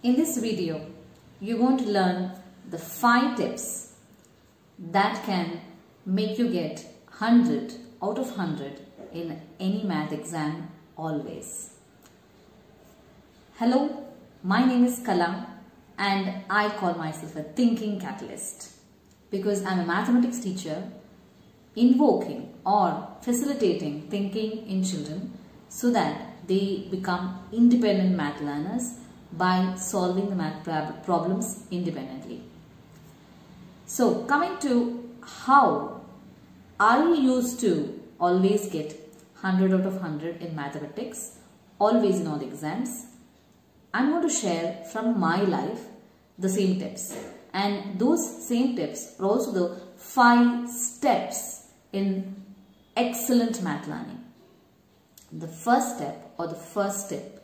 In this video, you're going to learn the 5 tips that can make you get 100 out of 100 in any math exam always. Hello, my name is Kala and I call myself a thinking catalyst because I'm a mathematics teacher invoking or facilitating thinking in children so that they become independent math learners by solving the math problems independently. So coming to how I used to always get 100 out of 100 in mathematics, always in all exams, I'm going to share from my life the same tips, and those same tips are also the 5 steps in excellent math learning. The first step or the first tip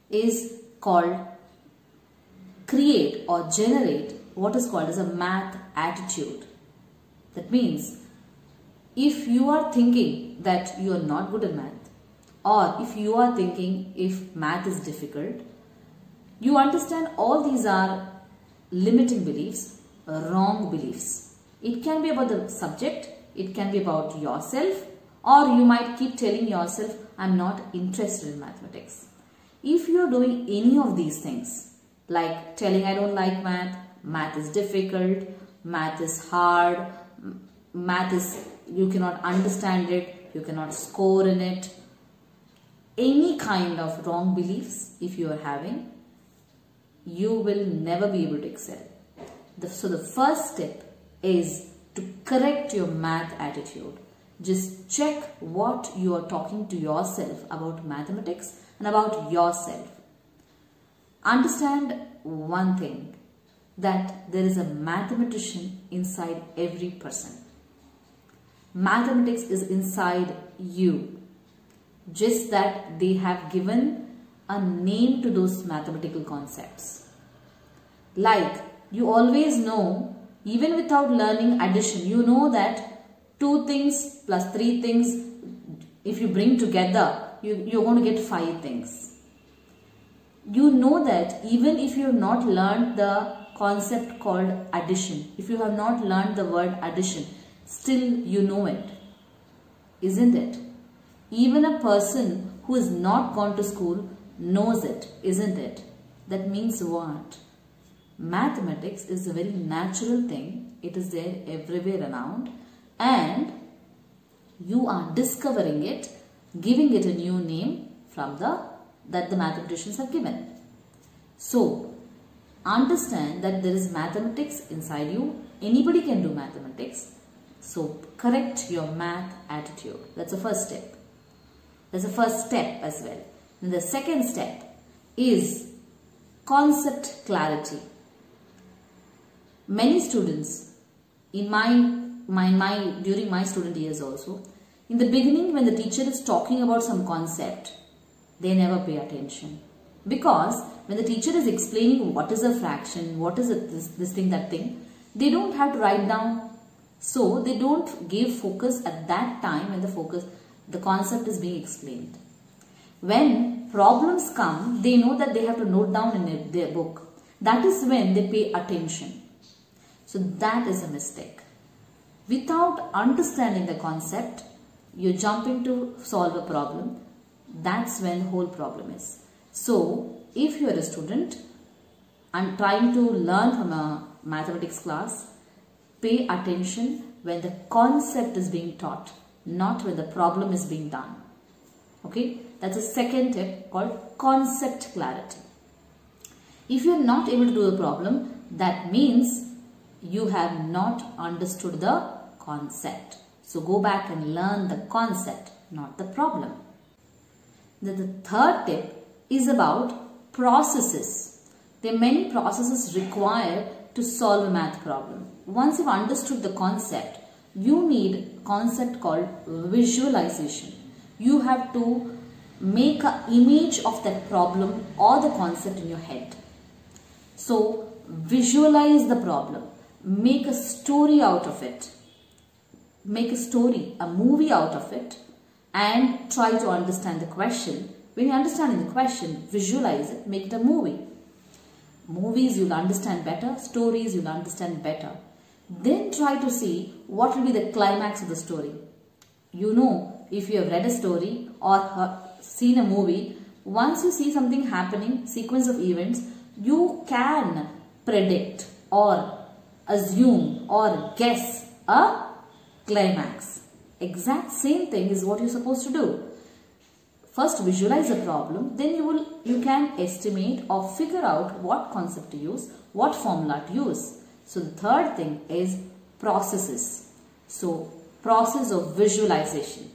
is called create or generate what is called as a math attitude. That means if you are thinking that you are not good at math, or if you are thinking if math is difficult, you understand all these are limiting beliefs, wrong beliefs. It can be about the subject, it can be about yourself, or you might keep telling yourself, I'm not interested in mathematics. If you are doing any of these things, like telling I don't like math, math is difficult, math is hard, math is, you cannot understand it, you cannot score in it, any kind of wrong beliefs if you are having, you will never be able to excel. So the first step is to correct your math attitude. Just check what you are talking to yourself about mathematics and about yourself. Understand one thing, that there is a mathematician inside every person. Mathematics is inside you. Just that they have given a name to those mathematical concepts. Like you always know, even without learning addition, you know that 2 things plus 3 things, if you bring together, you're going to get 5 things. You know that even if you have not learned the concept called addition, if you have not learned the word addition, still you know it, isn't it? Even a person who has not gone to school knows it, isn't it? That means what? Mathematics is a very natural thing. It is there everywhere around, and you are discovering it, giving it a new name from that the mathematicians have given. So understand that there is mathematics inside you. Anybody can do mathematics. So correct your math attitude. That's the first step. That's the first step as well. And the second step is concept clarity. Many students in during my student years also, in the beginning when the teacher is talking about some concept, they never pay attention. Because when the teacher is explaining what is a fraction, what is this thing, that thing, they don't have to write down. So they don't give focus at that time when the concept is being explained. When problems come, they know that they have to note down in their book. That is when they pay attention. So that is a mistake. Without understanding the concept, you're jumping to solve a problem. That's when the whole problem is. So if you are a student and trying to learn from a mathematics class, pay attention when the concept is being taught, not when the problem is being done. Okay, that's a second tip called concept clarity. If you are not able to do the problem, that means you have not understood the concept. So go back and learn the concept, not the problem. Then the third tip is about processes. There are many processes required to solve a math problem. Once you've understood the concept, you need a concept called visualization. You have to make an image of that problem or the concept in your head. So visualize the problem. Make a story out of it. Make a story, a movie out of it, and try to understand the question. When you understand the question, visualize it, make it a movie. Movies you'll understand better, stories you'll understand better. Then try to see what will be the climax of the story. You know, if you have read a story or seen a movie, once you see something happening, sequence of events, you can predict or assume or guess a climax. Exact same thing is what you're supposed to do. First visualize a problem, then you can estimate or figure out what concept to use, what formula to use. So the third thing is processes. So process of visualization,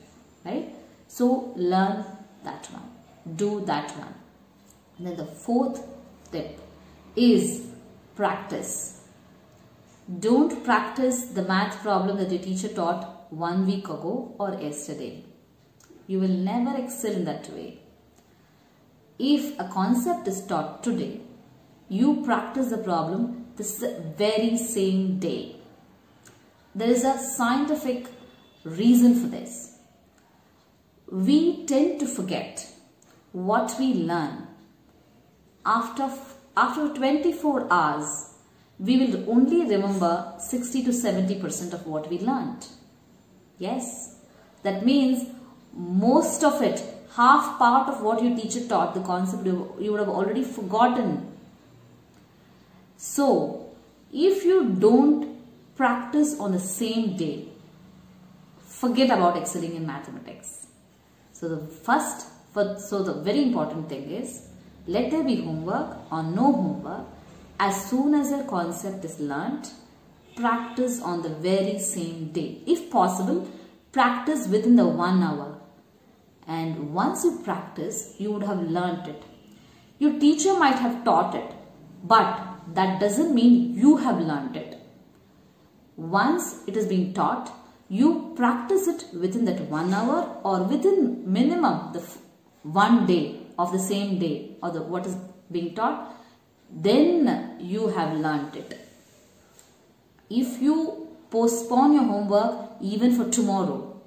right? So learn that one, do that one. And then the fourth tip is practice. Don't practice the math problem that your teacher taught 1 week ago or yesterday. You will never excel in that way. If a concept is taught today, you practice the problem this very same day. There is a scientific reason for this. We tend to forget what we learn. After 24 hours, we will only remember 60 to 70% of what we learned. Yes, that means most of it, half part of what your teacher taught, the concept you would have already forgotten. So, if you don't practice on the same day, forget about excelling in mathematics. So the very important thing is, let there be homework or no homework. As soon as your concept is learnt, practice on the very same day. If possible, practice within the 1 hour. And once you practice, you would have learnt it. Your teacher might have taught it, but that doesn't mean you have learnt it. Once it is being taught, you practice it within that 1 hour or within minimum the 1 day of the same day or what is being taught, then you have learnt it. If you postpone your homework even for tomorrow,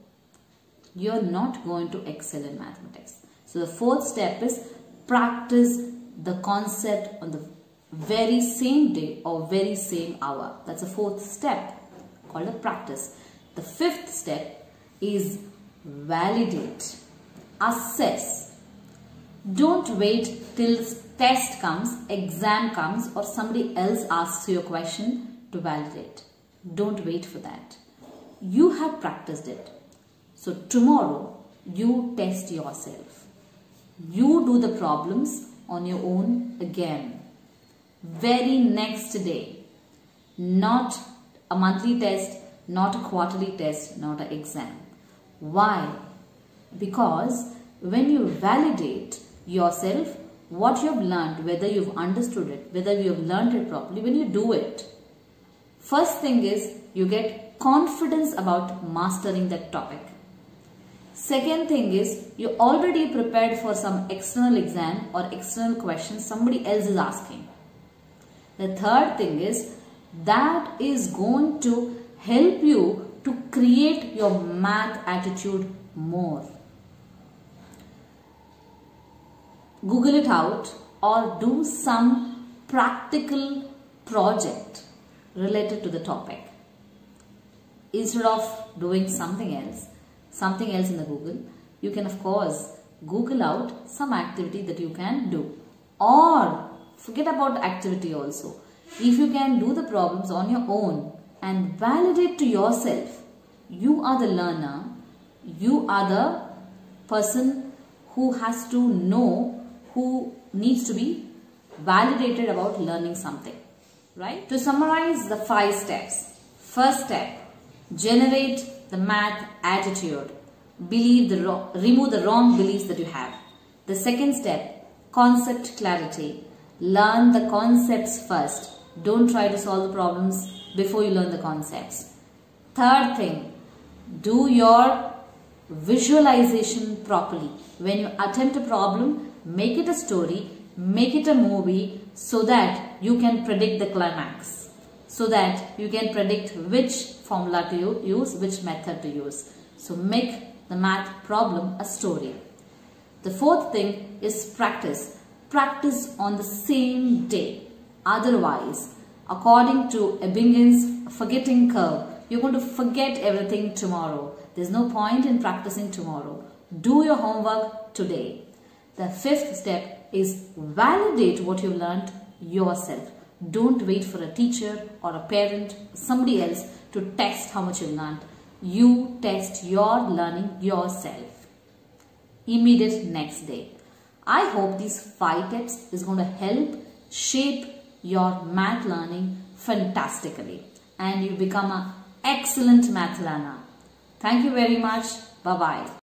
you're not going to excel in mathematics. So the fourth step is practice the concept on the very same day or very same hour. That's the fourth step called a practice. The fifth step is validate, assess. Don't wait till test comes, exam comes, or somebody else asks you a question to validate. Don't wait for that. You have practiced it. So tomorrow, you test yourself. You do the problems on your own again. Very next day. Not a monthly test, not a quarterly test, not an exam. Why? Because when you validate yourself, what you have learned, whether you've understood it, whether you have learned it properly, when you do it, first thing is you get confidence about mastering that topic. Second thing is you're already prepared for some external exam or external questions somebody else is asking. The third thing is that is going to help you to create your math attitude more. Google it out or do some practical project related to the topic. Instead of doing something else in the Google, you can of course Google out some activity that you can do. Or forget about activity also. If you can do the problems on your own and validate to yourself, you are the learner, you are the person who has to know, who needs to be validated about learning something, right? To summarize the 5 steps. First step, generate the math attitude. Remove the wrong beliefs that you have. The second step, concept clarity. Learn the concepts first. Don't try to solve the problems before you learn the concepts. Third thing, do your visualization properly. When you attempt a problem, make it a story, make it a movie so that you can predict the climax. So that you can predict which formula to use, which method to use. So make the math problem a story. The fourth thing is practice. Practice on the same day. Otherwise, according to Ebbingen's forgetting curve, you're going to forget everything tomorrow. There's no point in practicing tomorrow. Do your homework today. The fifth step is validate what you've learned yourself. Don't wait for a teacher or a parent, somebody else to test how much you've learned. You test your learning yourself. Immediate next day. I hope these 5 tips is going to help shape your math learning fantastically and you become an excellent math learner. Thank you very much. Bye-bye.